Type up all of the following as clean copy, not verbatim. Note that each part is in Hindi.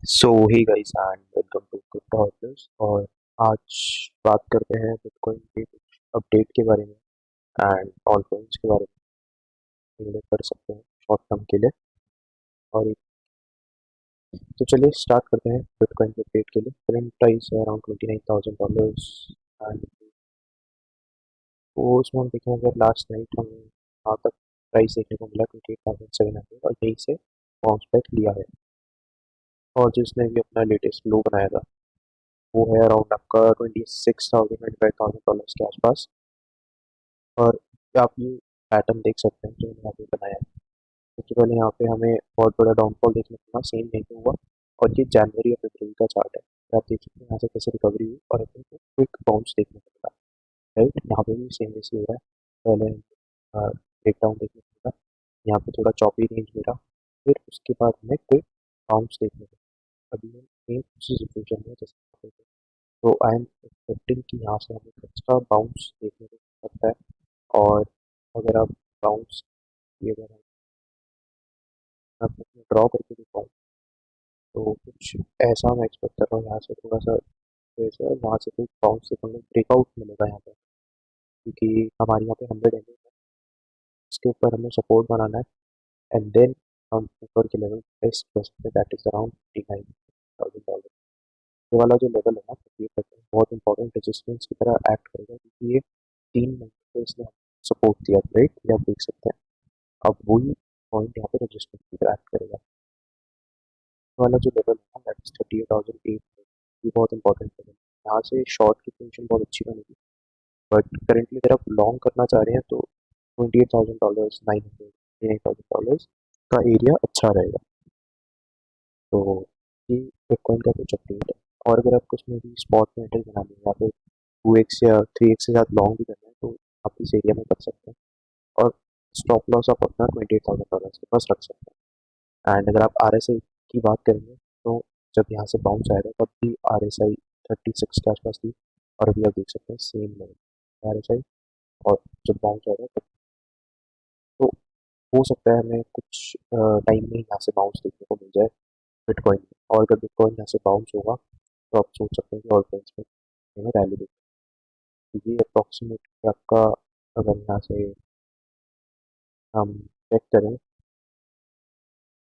So hey guys and welcome to crypto hotels. और आज बात करते हैं बिटकॉइन के कुछ अपडेट के बारे में एंड ऑल्टकॉइंस के बारे में इन्वेस्ट कर सकते हैं शॉर्ट टर्म के लिए। और तो चलिए स्टार्ट करते हैं बिटकॉइन के अपडेट के लिए। करंट प्राइस है अराउंड $29,000 एंड वो उसमें हम देखें अगर लास्ट नाइट हमें यहाँ तक प्राइस देखने को मिला 28,700 और यहीं से बाउंस बैक लिया है। और जिसने भी अपना लेटेस्ट लो बनाया था वो है अराउंड आपका 25,000 के आसपास। और आप ये पैटर्न देख सकते हैं जो मैंने यहाँ पे बनाया है। सबसे पहले यहाँ पे हमें बहुत बड़ा डाउनफॉल देखने को मिला, सेम यहीं पे हुआ। और ये जनवरी और फरवरी का चार्ट है, तो आप देख सकते हैं यहाँ से कैसे रिकवरी हुई और अपने को क्विक बाउंस देखने को मिला। राइट, यहाँ पे भी सेम वैसे हो रहा है। पहले ब्रेक डाउन देखने को मिला, यहाँ पे थोड़ा चॉपी रेंज मिला, फिर उसके बाद हमें क्विक बाउंस देखने को मिला। अभी हम सेम उसी सिचुएशन में जैसे यहाँ पे थे। तो आई एम एक्सपेक्टिंग कि यहाँ से हमें एक्स्ट्रा बाउंस देखने को मिल सकता है। और अगर आप बाउंस की अगर मैं ड्रॉ करके दिखाऊँ तो कुछ ऐसा मैं एक्सपेक्ट कर रहा हूँ। यहाँ से थोड़ा सा जैसे और वहाँ से कोई बाउंस से हमें ब्रेकआउट मिलेगा यहाँ पे, क्योंकि हमारे यहाँ पे 100 एम है, इसके ऊपर हमें सपोर्ट बनाना है। एंड देन हम ऊपर के लेवल टेस्ट कर सकते हैं, दैट इज अराउंड $39,000। ये वाला जो लेवल है ना, ये करते हैं बहुत इंपॉर्टेंट रेजिस्टेंस की तरह एक्ट करेगा, क्योंकि ये 3 महीने से इसने सपोर्ट दिया। राइट, ये आप देख सकते हैं। अब वही पॉइंट यहाँ पे रेजिस्टेंस की तरह एक्ट करेगा। वाला जो लेवल है ना, दैट इज 38,800। ये बहुत इंपॉर्टेंट लेवल है। यहाँ से शॉर्ट की पोजीशन बहुत अच्छी बनेगी। बट करेंटली अगर आप लॉन्ग करना चाह रहे हैं तो $28,000, 900, $29,000 का एरिया अच्छा रहेगा। तो ये बिटकॉइन का कुछ अपडेट है। और अगर आपको उसमें भी स्पॉट में एंट्री बनानी है या फिर 2x या 3x से ज़्यादा लॉन्ग भी करना है तो आप इस एरिया में कर सकते हैं। और स्टॉप लॉस आप अपना $28,000 के पास रख सकते हैं। एंड अगर आप RSI की बात करेंगे तो जब यहाँ से बाउंस आएगा तब भी RSI 36 के आसपास थी। और अभी आप देख सकते हैं सेम लेवल RSI। और जब बाउंस आएगा तब तो हो सकता है हमें कुछ टाइम में यहाँ से बाउंस देखने को मिल जाए बिटकॉइन में। और अगर बिटकॉइन यहाँ से बाउंस होगा तो आप सोच सकते हैं कि ऑल कॉइन्स में रैली देखते हैं। ये अप्रॉक्सीमेटली आपका अगर यहाँ से हम चेक करें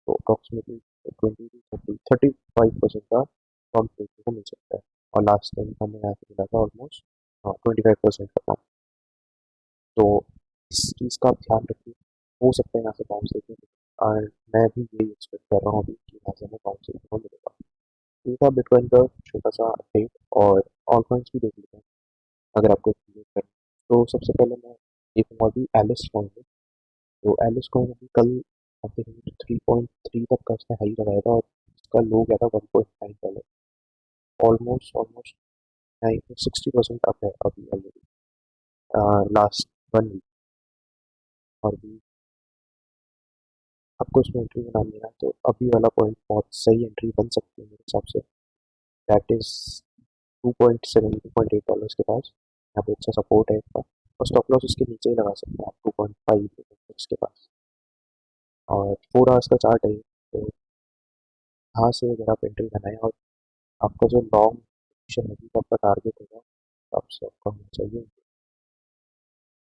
तो अप्रॉक्सीमेटली 20 to 30, 35% का पंप देखने को मिल सकता है। और लास्ट टाइम हमें यहाँ पे मिला था ऑलमोस्ट 25% का पंप। तो इस चीज़ का आप ध्यान रखिए, हो सकता है यहाँ से बाउंस देखने को मिले। और मैं भी यही एक्सपेक्ट कर रहा हूँ अभी कि यहाँ से हमें बाउंस देखने को मिलेगा। ये था बिटकॉइन का छोटा सा अपडेट। और ऑल कॉइन्स भी देख लेते हैं अगर आपको क्लियर करें। तो सबसे पहले मैं देखूँगा अभी एलिस कॉइन में। तो एलिस कॉइन अभी कल आप देखेंगे तो 3.3 तक का उसने हाई लगाया था और इसका लो गया था $1.9। ऑलमोस्ट ऑलमोस्ट 60% अप है अभी ऑलरेडी लास्ट 1 वीक। और भी आपको उसमें एंट्री बनानी है तो अभी वाला पॉइंट बहुत सही एंट्री बन सकती है मेरे हिसाब से। दैट इज 2.7 $2.8 के पास। यहाँ पे अच्छा सपोर्ट है इसका। और स्टॉप लॉस इसके नीचे ही लगा सकते हैं आप 2.5 2.6 के पास। और 4 आवर्स का चार्ट है ये। तो यहाँ से अगर आप एंट्री बनाएं और आपका जो लॉन्ग पोजीशन है जो आपका टारगेट होगा तो आपसे आपका होना चाहिए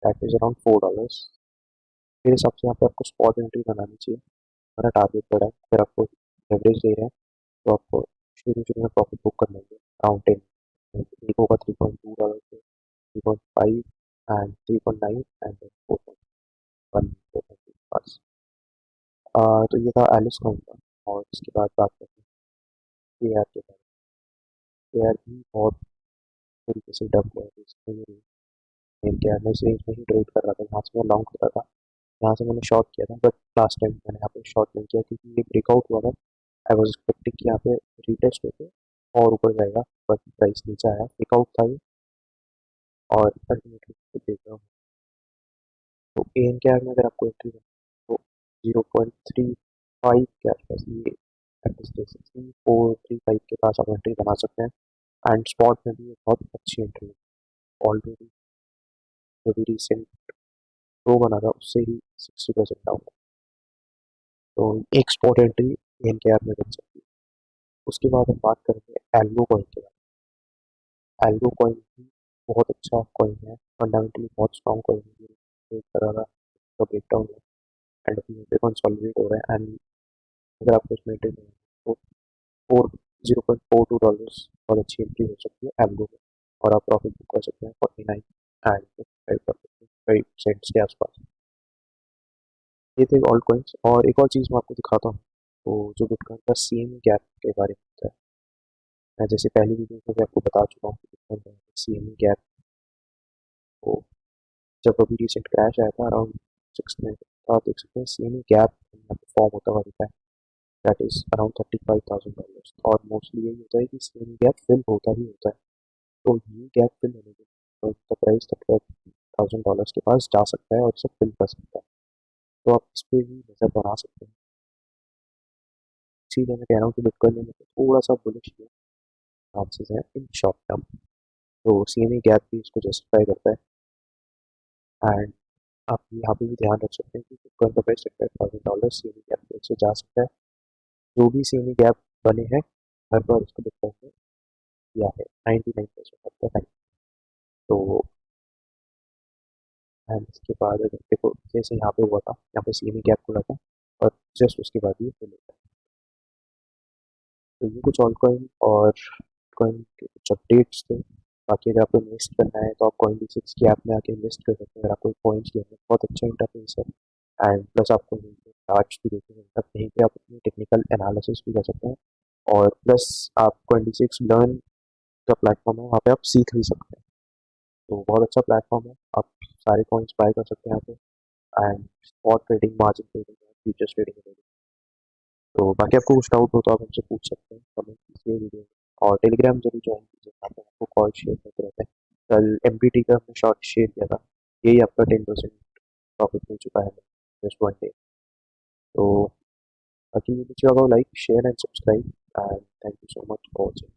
दैट इज अराउंड $4। मेरे हिसाब से यहाँ पे आपको स्पॉट एंट्री बनानी चाहिए। हमारा टारगेट बड़ा है, अगर आपको एवरेज दे रहे हैं तो आपको शुरू शुरू में प्रॉफिट बुक करना होगा अराउंड 10। एक होगा $3.2 पे, 3.5 एंड 3.9 एंड 4.1 पास। तो ये था एलिस कॉइन का। और इसके बाद बात करते हैं AR के बारे में। AR भी बहुत तरीके से डब हुआ है इसमें। AR में इस रेंज में ही ट्रेड कर रहा था, यहाँ से मैं लॉन्ग कर रहा था, यहाँ से मैंने शॉर्ट किया था। बट लास्ट टाइम मैंने यहाँ पे शॉर्ट नहीं किया क्योंकि ये ब्रेकआउट हुआ था। आई वॉज एक्सपेक्टिंग कि यहाँ पे रीटेस्ट होके और ऊपर जाएगा, बट प्राइस नीचे आया, ब्रेकआउट था ये। और अल्टीमेटली देख रहा हूँ तो ANKR में अगर आपको एंट्री है तो 0.35 के आसपास ये 3435 के पास आप एंट्री बना सकते हैं। एंड स्पॉट में भी बहुत अच्छी एंट्री है ऑलरेडी। जो भी रिसेंट लो बना था उससे ही 60% डाउन है। तो एक स्पॉट एंट्री ANKR में बन सकती है। उसके बाद हम बात करेंगे एल्गो कॉइन के बारे में। एल्गो कॉइन भी बहुत अच्छा कॉइन है, फंडामेंटली बहुत स्ट्रॉन्ग कॉइन है, एक तरह का ब्रेकडाउन है एंड अभी यहाँ पे कंसोलिडेट हो रहा है एंड अगर आपको इसमें एंट्री नहीं है तो फोर $0.42 बहुत अच्छी एंट्री हो सकती है एल्गो में, और आप प्रॉफिट बुक कर सकते हैं 49 एंड 5% के आसपास। ये थे ऑल्ट कॉइन्स, और एक और चीज़ मैं आपको दिखाता हूँ, तो जो बिटकॉइन का सेम गैप के बारे में होता है। मैं जैसे पहली वीडियो में भी आपको बता चुका हूँ कि बिटकॉइन का सेम गैप, तो जब अभी रिसेंट क्रैश आया था अराउंड 6 में, तो आप देख सकते हैं सेम गैप फॉर्म होता हुआ दिखा है, दैट इज अराउंड $35,000। और मोस्टली यही होता है कि सेम गैप फिल होता ही होता है, तो ये गैप फिल होने के तो प्राइस $35,000 के पास जा सकता है और इसे फिल कर सकता है, तो आप इस पर भी नज़र बना सकते हैं। इसीलिए मैं कह रहा हूँ कि बिटकॉइन में थोड़ा सा बुलिश चांसेस हैं इन शॉर्ट टर्म, तो सीएमई गैप भी इसको जस्टिफाई करता है। एंड आप यहाँ पे भी ध्यान रख सकते हैं कि बिटकॉइन का प्राइस $35,000 सीएमई गैप से जा सकता है। जो भी सीएमई गैप बने हैं हर बार उसको बिटकॉइन में किया है 99% ऑफ द टाइम। तो एंड इसके बाद अगर देखो जैसे यहाँ पे हुआ था, यहाँ पे सीएमई गैप खुला था और जस्ट उसके बाद ये फिल होता है। तो ये कुछ ऑल कॉइन और कॉइन के कुछ अपडेट्स थे। बाकी अगर आपको इन्वेस्ट करना है तो आप COINDCX की ऐप में आके इन्वेस्ट कर सकते हैं। अगर आपको कॉइन्स लेना है, बहुत अच्छा इंटरफेस है एंड प्लस आपको यहीं पे चार्ट्स भी देखने को मिलता है, यहीं पे आप अपनी टेक्निकल एनालिसिस भी कर सकते हैं, और प्लस आप COINDCX लर्न का प्लेटफॉर्म है, वहाँ पे आप सीख भी सकते हैं। तो बहुत अच्छा प्लेटफॉर्म है, आप सारे कॉइन्स बाय कर सकते हैं यहाँ पे, and spot trading, margin trading, futures trading. तो बाकी आपको कुछ डाउट हो तो आप हमसे पूछ सकते हैं कमेंट कीजिए वीडियो में, और टेलीग्राम जरूर ज्वाइन कीजिए, यहाँ पे आपको कॉल शेयर करते रहते हैं। कल एमपीटी का हमने शॉर्ट शेयर किया था, यही आपका 10% प्रॉफिट मिल चुका है जस्ट 1 डे। तो बाकी वीडियो अच्छा लगा like share and subscribe, and thank you so much for watching.